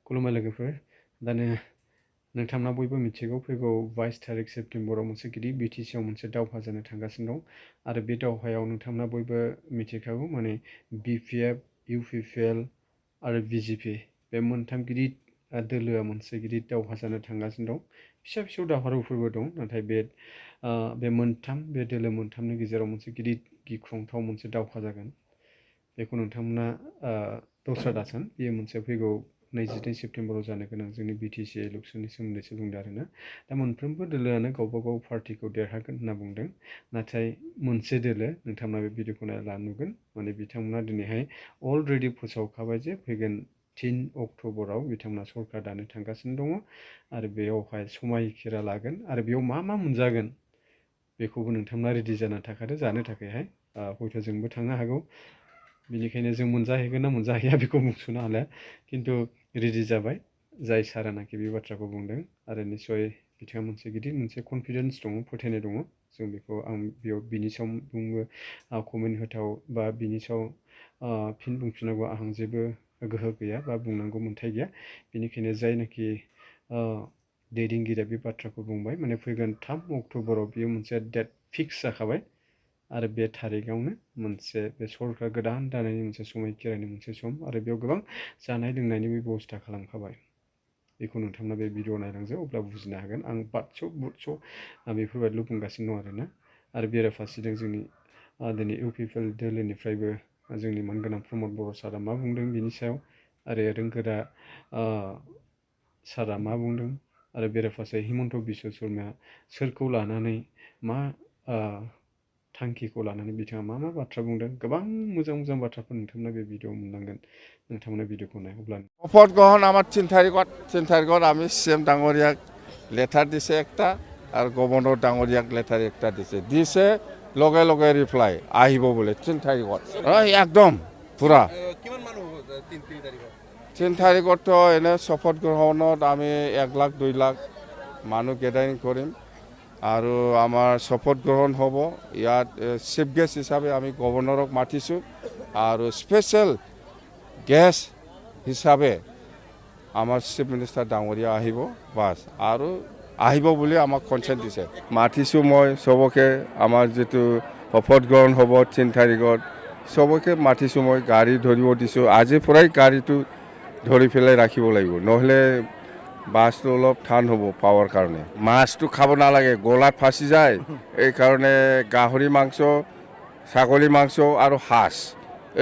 खुलुमबाय लोगोफोर दानो नोंथांमोना बयबो मिथिगौ फैगौ 22 तारिख सेप्तेम्बराव मोनसे गिदिर बिटिसिआव मोनसे दावहा जानो थांगासिनो दं आरो बे दावहायाव नोंथांमोना बयबो मिथिखागौ माने बिपिएफ इउपिपिएल आरो बिजेपि बे मोनथाम गिदिर दोलोआ मोनसे गिदिर दावहा जानो थांगासिनो दं फिसा फिसौ दावहारुफोरबो दं नाथाय बे मोनथाम बे दोलो मोनथामनि गेजेराव मोनसे गिदिर गिख्रंथाव मोनसे दावहा जागोन बेखौ नोंथांमोना दस्रा दासान बेयो मोनसे फैगौ 22 सेप्तेम्बराव जानो गोनां जोंनि बिटिसि इलेक्सननि सोमोन्दैसो बुंदों आरोना दा मोनफ्रोमबो दोलोआनो गावबा गाव पार्टिखौ देरहागोन होनना बुंदों नाथाय मोनसे दोलो नोंथांमोना बे भिडिअखौ नायब्ला नुगोन माने बिथांमोना दिनैहाय अलरेडि फोसावखाबाय जे फैगोन 3 अक्ट'बराव बिथांमोना सरकार दानो थांगासिनो दङ आरो बेयावहाय समायखिरा लागोन आरो बेयाव मा मा मोनजागोन बेखौबो नोंथांमोना रेडि जाना थाखादो जानो थाखायहाय हयथ' जोंबो थांनो हागौ बेनिखायनो जों मोनजाहैगोन ना मोनजाहैया बेखौ बुंस'नो हाला खिन्थु रेडि जाबाय जाय सारानाखि बे बाथ्राखौ बुंदों आरो निस्सय बिथाङा मोनसे गिदिर मोनसे कनफिडेन्स दङ फोथायनाय दङ जों बेखौ आं बेयाव बिनि सायाव बुंनो कमेन्ट होथाव बा बिनि सायाव फिन बुंफिननांगौ आं जेबो गोहो गैया बा बुंनांगौ मोन्थाय गैया बेनिखायनो जायनाखि दैदेनगिरिया बे बाथ्राखौ बुंबाय माने फैगोन 3 अक्ट'बराव बेयो मोनसे डेट फिक्स जाखाबाय आरो बे थारिखआवनो मोनसे बे सरकार गोदान दानायनि मोनसे समायखिरानि मोनसे सम आरो बेयाव गोबां जानाय लोंनायनि बेब'स्था खालामखाबाय बेखौ नोंथांमोना बे भिडिअ नायलांजो अब्ला बुजिनो हागोन आं बादस' बुदस' बेफोरबायदिल' बुंगासिनो दं आरोना आरो बेराफारसेथिं जोंनि दिनै इउपिपिएल दोलोनिफ्रायबो जोंनि मानगोनां प्रमद बर' सारा मा बुंदों बिनि सायाव आरो रोंगोरा सारा मा बुंदों आरो बेराफारसे हिमन्त बिश्व शर्माया सोरखौ लानानै मा थांखिखौ लानानै बिथाङा मा मा बाथ्रा बुंदों गोबां मोजां मोजां बाथ्राफोर नोंथांमोना बे भिडिअ मोनलांगोन नोंथांमोना भिडिअखौ नाय अब्ला শপত গ্রহণ আমার 3 তারিখত আমি সিএম ডাঙরিয়াক লেটার দিছে একটা আর গভর্নর ডাঙরিয়াক লেটার একটা দিছে লগে লগে রিপ্লাই আহিব বলে 3 তারিখত একদম পুরা 3 তারিখত তো এনে শপত গ্রহণত আমি 1 লাখ 2 লাখ মানুহ গেদাৰিং কৰিম আৰু আমাৰ শপত গ্ৰহণ হ'ব ইয়াত চিফ গেষ্ট হিচাপে আমি গভৰ্নৰক মাতিছোঁ আৰু স্পেচিয়েল গেষ্ট হিচাপে আমাৰ চিফ মিনিষ্টাৰ ডাঙৰীয়া আহিব বাছ আৰু আহিব বুলি আমাক কনচেণ্ট দিছে মাতিছোঁ মই চবকে আমাৰ যেটো শপত গ্ৰহণ হ'ব 3 তাৰিখত চবকে মাতিছোঁ মই গাড়ী ধৰিব দিছোঁ আজি পৰাই গাড়ীটো ধৰি পেলাই ৰাখিব লাগিব নহলে বাছটো অলপ টান হ'ব পাৱাৰ কাৰণে মাছটো খাব নালাগে গলাত ফাঁচি যায় এই কাৰণে গাহৰি মাংস ছাগলী মাংস আৰু হাঁস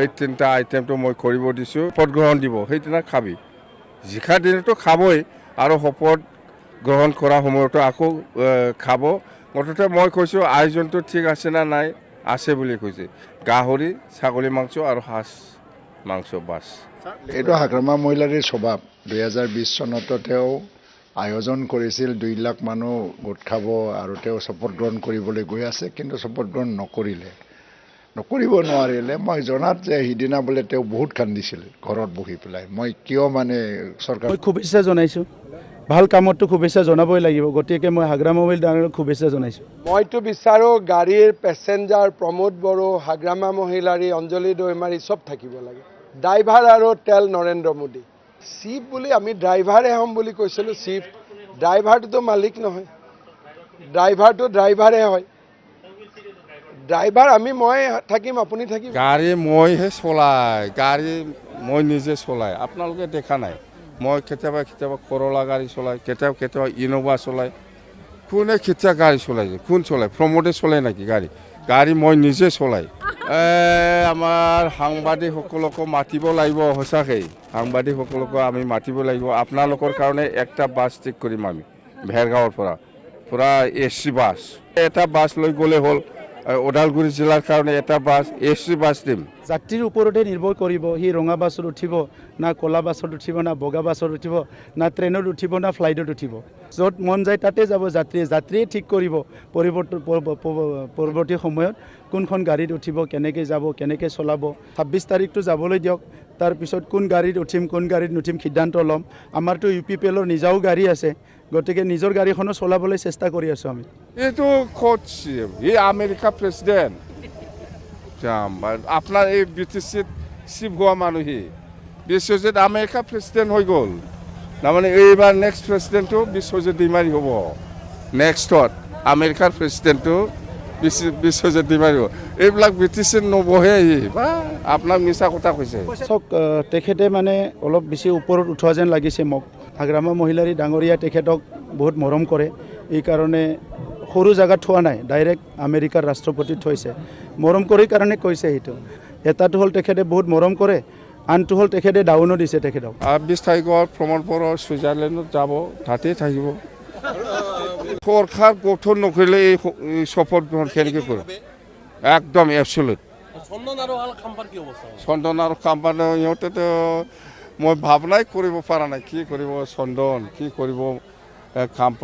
এই 3টা আইটেমটো মই কৰিব দিছোঁ শপত গ্ৰহণ দিব সেইদিনা খাবি জিখা দিনতো খাবই আৰু শপত গ্ৰহণ কৰা সময়তো আকৌ খাব মুঠতে মই কৈছোঁ আয়োজনটো ঠিক আছে না নাই আছে বুলি কৈছে গাহৰি ছাগলী মাংস আৰু হাঁস মাংস বাছ এইটো হাগ্ৰামা মহিলাৰীৰ স্বভাৱ 2020 চনতো তেওঁ আয়োজন কৰিছিল 2 লাখ মানুহ গোট খাব আৰু তেওঁ শপত গ্ৰহণ কৰিবলৈ গৈ আছে কিন্তু শপত গ্ৰহণ নকৰিব নোৱাৰিলে মই জনাত যে সিদিনা বোলে তেওঁ বহুত কান্দিছিল ঘৰত বহি পেলাই মই কিয় মানে চৰকাৰ শুভেচ্ছা জনাইছোঁ ভাল কামতটো শুভেচ্ছা জনাবই লাগিব গতিকে মই হাগ্ৰামা মহিলাৰ শুভেচ্ছা জনাইছোঁ মইতো বিচাৰো গাড়ীৰ পেছেঞ্জাৰ প্ৰমোদ বড়ো হাগ্ৰামা মহিলাৰী অঞ্জলি দৈমাৰী সব থাকিব লাগে ড্ৰাইভাৰ আৰু তেল নৰেন্দ্ৰ মোদী চিফ বুলি আমি ড্ৰাইভাৰে হ'ম বুলি কৈছিলোঁ চিফ ড্ৰাইভাৰটোতো মালিক নহয় ড্ৰাইভাৰটো ড্ৰাইভাৰে হয় ড্ৰাইভাৰ মই থাকিম আপুনি থাকিব গাড়ী মইহে চলাই গাড়ী মই নিজে চলাই আপোনালোকে দেখা নাই মই কেতিয়াবা কৰলা গাড়ী চলাই কেতিয়াবা ইনোভা চলাই কোনে কেতিয়া গাড়ী চলাইছে কোন চলাই প্ৰমোদে চলাই নেকি গাড়ী মই নিজে চলাই আমাৰ সাংবাদিকসকলকো মাতিব লাগিব সঁচাকৈ সাংবাদিকসকলকো আমি মাতিব লাগিব আপোনালোকৰ কাৰণে একটা বাছ ঠিক কৰিম আমি ভেৰগাঁৱৰ পৰা পুৰা এচি বাছ এটা বাছ লৈ গ'লে হ'ল ওদালগুৰি জিলাৰ কাৰণে এটা বাছ এচি বাছ দিম যাত্ৰীৰ ওপৰতে নিৰ্ভৰ কৰিব সি ৰঙা বাছত উঠিব না ক'লা বাছত উঠিব না বগা বাছত উঠিব না ট্ৰেইনত উঠিব না ফ্লাইটত উঠিব য'ত মন যায় তাতে যাব যাত্ৰীয়ে ঠিক কৰিব পৰৱৰ্তী সময়ত কোনখন গাড়ীত উঠিব কেনেকৈ যাব কেনেকৈ চলাব 26 তাৰিখটো যাবলৈ দিয়ক তাৰপিছত কোন গাড়ীত উঠিম কোন গাড়ীত নুঠিম সিদ্ধান্ত ল'ম আমাৰতো ইউপিপিএলৰ নিজাও গাড়ী আছে গতিকে নিজৰ গাড়ীখনো চলাবলৈ চেষ্টা কৰি আছোঁ আমি এইটো ক'ত ই আমেৰিকা প্ৰেচিডেণ্ট আপনাৰ এই বিটিসিত চিফ হওয়া মানুষই বিশ্বজিৎ আমেৰিকা প্ৰেসিডেন্ট হয়ে গেল তাৰমানে এইবাৰ নেক্সট প্ৰেচিডেণ্টটো বিশ্বজিৎ দৈমাৰী হ'ব। নেক্সটত আমেৰিকাৰ প্ৰেচিডেণ্টটো বিশ্বজিৎ দৈমাৰী হ'ব। এইবিলাক ব্ৰিটিছে নবহে বা আপোনাক মিছা কথা কৈছে। চাওক তেখেতে মানে অলপ বেছি ওপৰত উঠোৱা যেন লাগিছে মোক। হাগ্ৰামা মহিলাৰী ডাঙৰীয়া তেখেতক বহুত মৰম কৰে, এইকাৰণে সৰু জেগাত থোৱা নাই, ডাইৰেক্ট আমেৰিকাৰ ৰাষ্ট্ৰপতিত থৈছে। মৰম কৰি কাৰণে কৈছে সেইটো। এটাটো হ'ল তেখেতে বহুত মৰম কৰে, আনটো হ'ল তেখেতে ডাউনো দিছে তেখেতক। 20 তাৰিখত ভ্ৰমণ পত্ৰ ছুইজাৰলেণ্ডত যাব, তাতেই থাকিব। চৰকাৰ গঠন নকৰিলে এই শপত গ্ৰহণ কেনেকৈ কৰিব? একদম এবচলিউট। চন্দন আৰু খাম্পাৰ সিহঁতেতো মই ভাৱনাই কৰিব পৰা নাই কি কৰিব চন্দন, কি কৰিব খাম্পা।